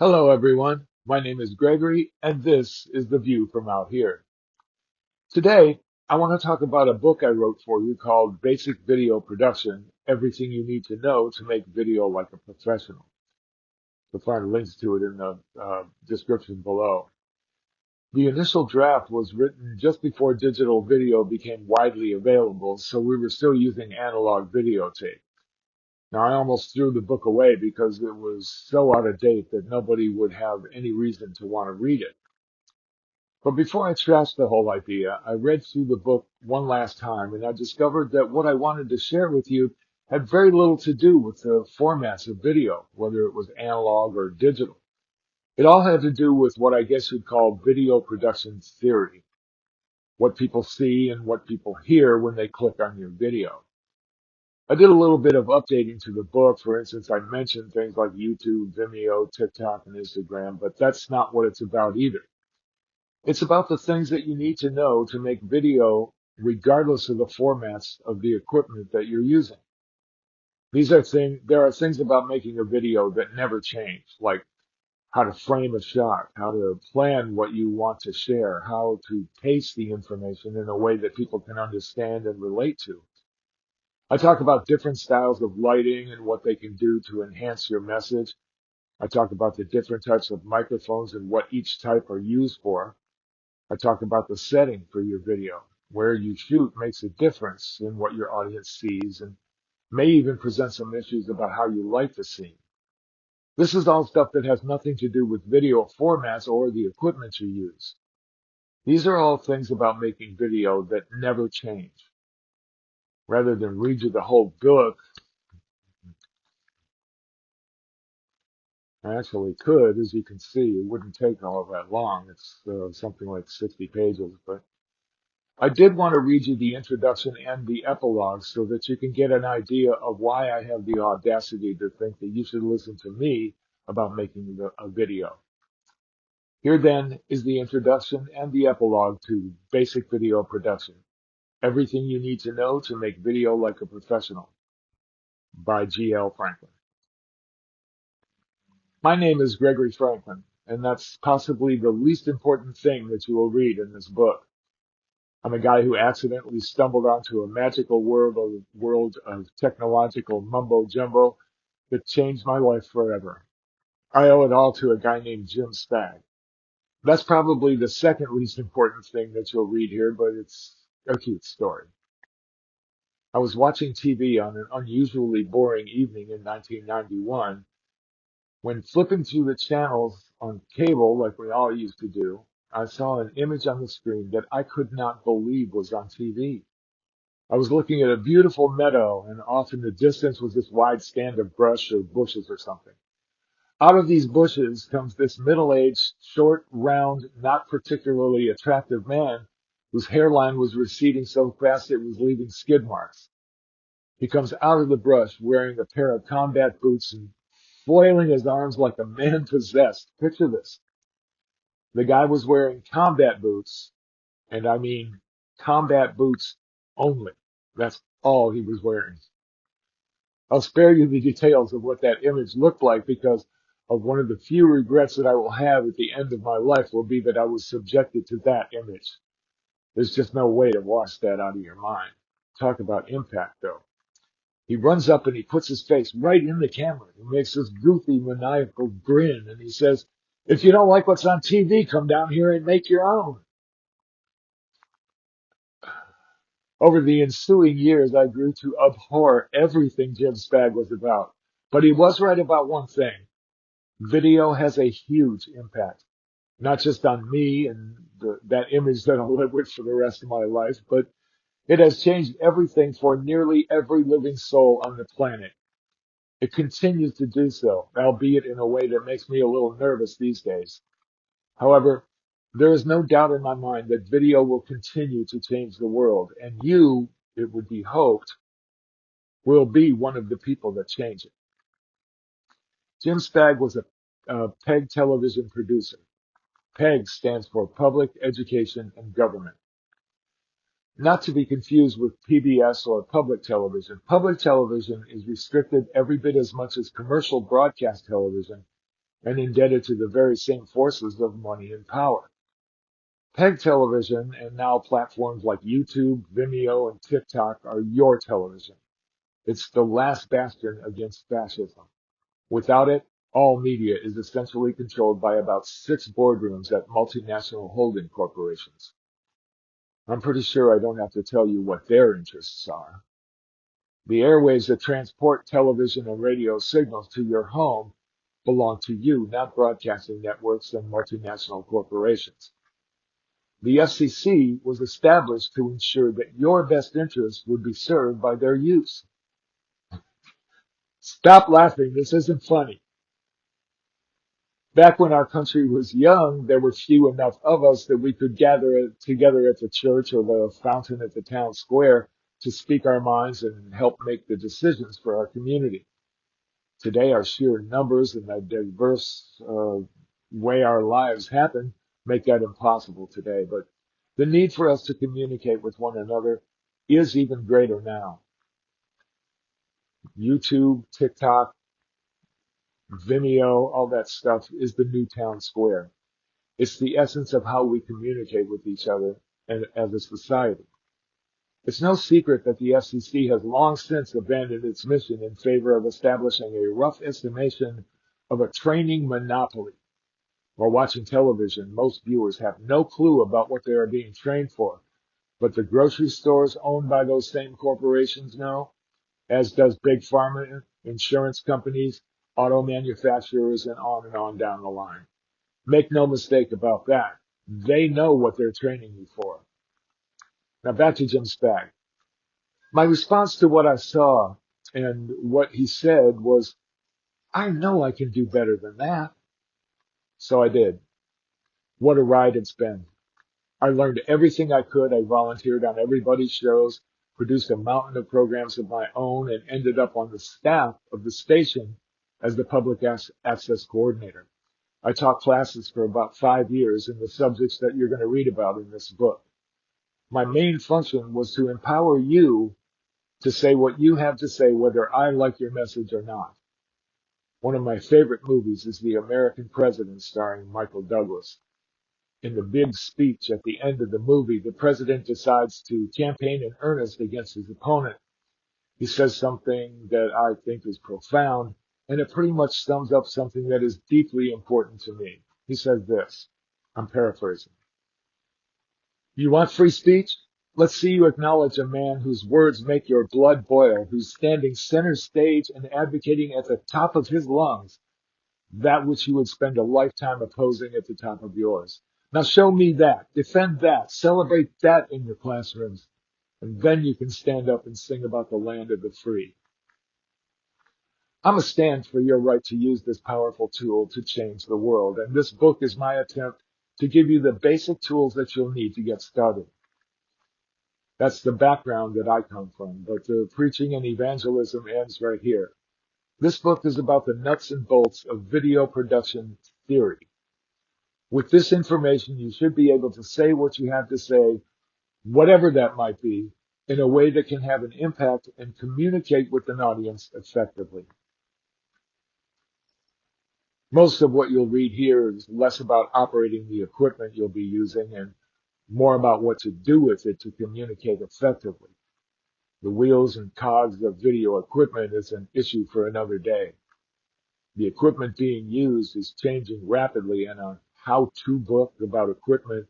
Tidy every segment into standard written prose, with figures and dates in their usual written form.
Hello, everyone. My name is Gregory, and this is The View from Out Here. Today, I want to talk about a book I wrote for you called Basic Video Production, Everything You Need to Know to Make Video Like a Professional. You'll find links to it in the description below. The initial draft was written just before digital video became widely available, so we were still using analog videotape. Now, I almost threw the book away because it was so out of date that nobody would have any reason to want to read it. But before I trashed the whole idea, I read through the book one last time and I discovered that what I wanted to share with you had very little to do with the formats of video, whether it was analog or digital. It all had to do with what I guess you'd call video production theory, what people see and what people hear when they click on your video. I did a little bit of updating to the book. For instance, I mentioned things like YouTube, Vimeo, TikTok, and Instagram, but that's not what it's about either. It's about the things that you need to know to make video regardless of the formats of the equipment that you're using. There are things about making a video that never change, like how to frame a shot, how to plan what you want to share, how to pace the information in a way that people can understand and relate to. I talk about different styles of lighting and what they can do to enhance your message. I talk about the different types of microphones and what each type are used for. I talk about the setting for your video. Where you shoot makes a difference in what your audience sees and may even present some issues about how you light the scene. This is all stuff that has nothing to do with video formats or the equipment you use. These are all things about making video that never change. Rather than read you the whole book, I actually could, as you can see. It wouldn't take all that long. It's something like 60 pages, but I did want to read you the introduction and the epilogue so that you can get an idea of why I have the audacity to think that you should listen to me about making a video. Here then is the introduction and the epilogue to Basic Video Production. Everything you need to know to make video like a professional by G.L. Franklin. My name is Gregory Franklin, and that's possibly the least important thing that you will read in this book. I'm a guy who accidentally stumbled onto a magical world of technological mumbo jumbo that changed my life forever. I owe it all to a guy named Jim Stagg. That's probably the second least important thing that you'll read here, but it's a cute story. I was watching TV on an unusually boring evening in 1991 when flipping through the channels on cable like we all used to do. I saw an image on the screen that I could not believe was on TV. I was looking at a beautiful meadow, and off in the distance was this wide stand of brush or bushes or something. Out of these bushes comes this middle-aged, short, round, not particularly attractive man whose hairline was receding so fast it was leaving skid marks. He comes out of the brush wearing a pair of combat boots and flailing his arms like a man possessed. Picture this. The guy was wearing combat boots, and I mean combat boots only. That's all he was wearing. I'll spare you the details of what that image looked like because of one of the few regrets that I will have at the end of my life will be that I was subjected to that image. There's just no way to wash that out of your mind. Talk about impact, though. He runs up and he puts his face right in the camera. He makes this goofy, maniacal grin, and he says, "If you don't like what's on TV, come down here and make your own." Over the ensuing years, I grew to abhor everything Jim Stagg was about. But he was right about one thing. Video has a huge impact, not just on me and that image that I'll live with for the rest of my life, but it has changed everything for nearly every living soul on the planet. It continues to do so, albeit in a way that makes me a little nervous these days. However, there is no doubt in my mind that video will continue to change the world, and you, it would be hoped, will be one of the people that change it. Jim Stagg was a PEG television producer. PEG stands for Public Education and Government. Not to be confused with PBS or public television. Public television is restricted every bit as much as commercial broadcast television and indebted to the very same forces of money and power. Peg television and now platforms like YouTube, Vimeo, and TikTok are your television. It's the last bastion against fascism. Without it, all media is essentially controlled by about 6 boardrooms at multinational holding corporations. I'm pretty sure I don't have to tell you what their interests are. The airwaves that transport television and radio signals to your home belong to you, not broadcasting networks and multinational corporations. The FCC was established to ensure that your best interests would be served by their use. Stop laughing, this isn't funny. Back when our country was young, there were few enough of us that we could gather together at the church or the fountain at the town square to speak our minds and help make the decisions for our community. Today, our sheer numbers and the diverse way our lives happen make that impossible today. But the need for us to communicate with one another is even greater now. YouTube, TikTok, Vimeo, all that stuff is the new town square. It's the essence of how we communicate with each other and as a society. It's no secret that the FCC has long since abandoned its mission in favor of establishing a rough estimation of a training monopoly. While watching television, most viewers have no clue about what they are being trained for, but the grocery stores owned by those same corporations know, as does big pharma, insurance companies, auto manufacturers, and on down the line. Make no mistake about that. They know what they're training you for. Now back to Jim Spag. My response to what I saw and what he said was, I know I can do better than that. So I did. What a ride it's been. I learned everything I could. I volunteered on everybody's shows, produced a mountain of programs of my own, and ended up on the staff of the station as the public access coordinator. I taught classes for about 5 years in the subjects that you're going to read about in this book. My main function was to empower you to say what you have to say, whether I like your message or not. One of my favorite movies is The American President, starring Michael Douglas. In the big speech at the end of the movie, the president decides to campaign in earnest against his opponent. He says something that I think is profound, and it pretty much sums up something that is deeply important to me. He says this, I'm paraphrasing. You want free speech? Let's see you acknowledge a man whose words make your blood boil, who's standing center stage and advocating at the top of his lungs that which you would spend a lifetime opposing at the top of yours. Now show me that, defend that, celebrate that in your classrooms, and then you can stand up and sing about the land of the free. I'm a stand for your right to use this powerful tool to change the world, and this book is my attempt to give you the basic tools that you'll need to get started. That's the background that I come from, but the preaching and evangelism ends right here. This book is about the nuts and bolts of video production theory. With this information, you should be able to say what you have to say, whatever that might be, in a way that can have an impact and communicate with an audience effectively. Most of what you'll read here is less about operating the equipment you'll be using and more about what to do with it to communicate effectively. The wheels and cogs of video equipment is an issue for another day. The equipment being used is changing rapidly, and a how-to book about equipment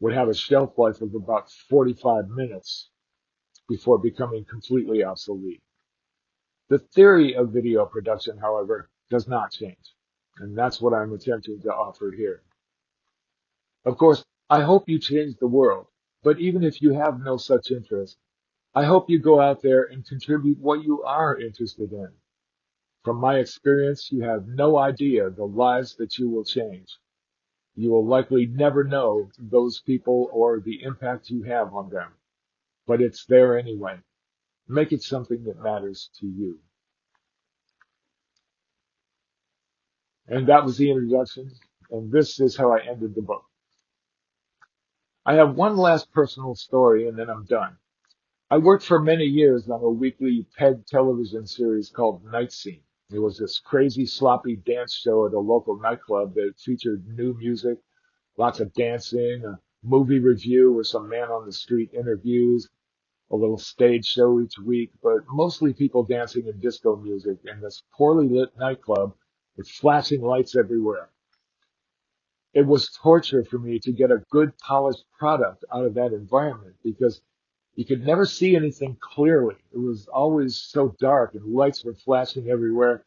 would have a shelf life of about 45 minutes before becoming completely obsolete. The theory of video production, however, does not change, and that's what I'm attempting to offer here. Of course, I hope you change the world, but even if you have no such interest, I hope you go out there and contribute what you are interested in. From my experience, you have no idea the lives that you will change. You will likely never know those people or the impact you have on them, but it's there anyway. Make it something that matters to you. And that was the introduction, and this is how I ended the book. I have one last personal story, and then I'm done. I worked for many years on a weekly PEG television series called Night Scene. It was this crazy, sloppy dance show at a local nightclub that featured new music, lots of dancing, a movie review with some man on the street interviews, a little stage show each week, but mostly people dancing and disco music in this poorly lit nightclub with flashing lights everywhere. It was torture for me to get a good polished product out of that environment because you could never see anything clearly. It was always so dark and lights were flashing everywhere.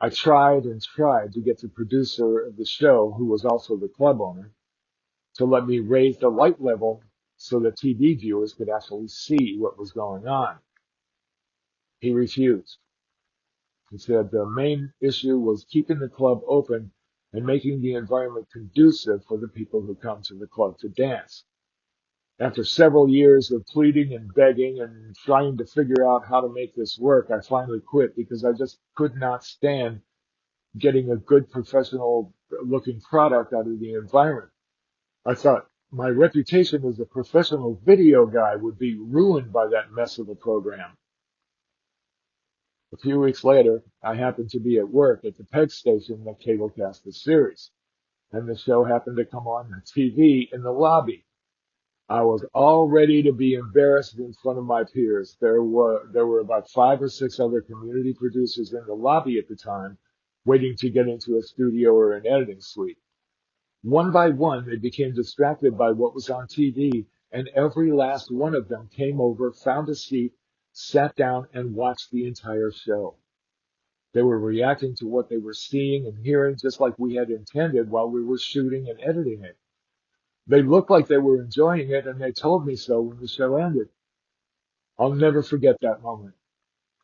I tried and tried to get the producer of the show, who was also the club owner, to let me raise the light level so that TV viewers could actually see what was going on. He refused. He said the main issue was keeping the club open and making the environment conducive for the people who come to the club to dance. After several years of pleading and begging and trying to figure out how to make this work, I finally quit because I just could not stand getting a good professional looking product out of the environment. I thought my reputation as a professional video guy would be ruined by that mess of a program. A few weeks later, I happened to be at work at the PEG station that cablecast the series, and the show happened to come on the TV in the lobby. I was all ready to be embarrassed in front of my peers. There were about 5 or 6 other community producers in the lobby at the time, waiting to get into a studio or an editing suite. One by one, they became distracted by what was on TV, and every last one of them came over, found a seat, sat down, and watched the entire show. They were reacting to what they were seeing and hearing just like we had intended while we were shooting and editing it. They looked like they were enjoying it, and they told me so when the show ended. I'll never forget that moment.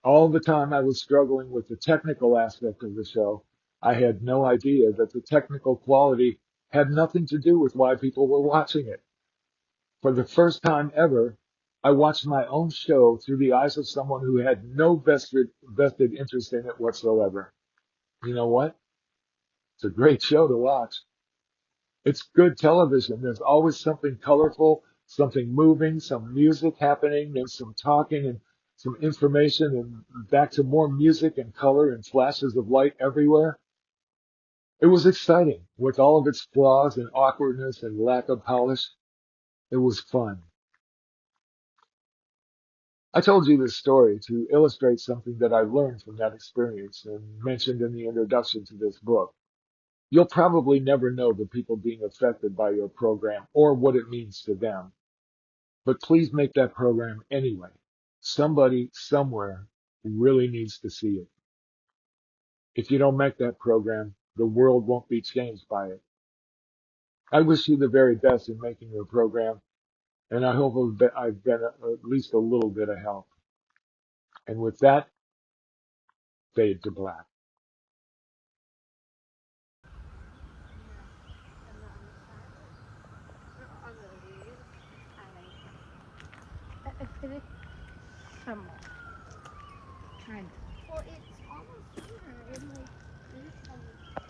All the time I was struggling with the technical aspect of the show, I had no idea that the technical quality had nothing to do with why people were watching it. For the first time ever, I watched my own show through the eyes of someone who had no vested interest in it whatsoever. You know what? It's a great show to watch. It's good television. There's always something colorful, something moving, some music happening, and some talking and some information, and back to more music and color and flashes of light everywhere. It was exciting with all of its flaws and awkwardness and lack of polish. It was fun. I told you this story to illustrate something that I learned from that experience and mentioned in the introduction to this book. You'll probably never know the people being affected by your program or what it means to them. But please make that program anyway. Somebody somewhere really needs to see it. If you don't make that program, the world won't be changed by it. I wish you the very best in making your program, and I hope I've been at least a little bit of help. And with that, fade to black. Some more. Kind of. Well, it's almost here. It like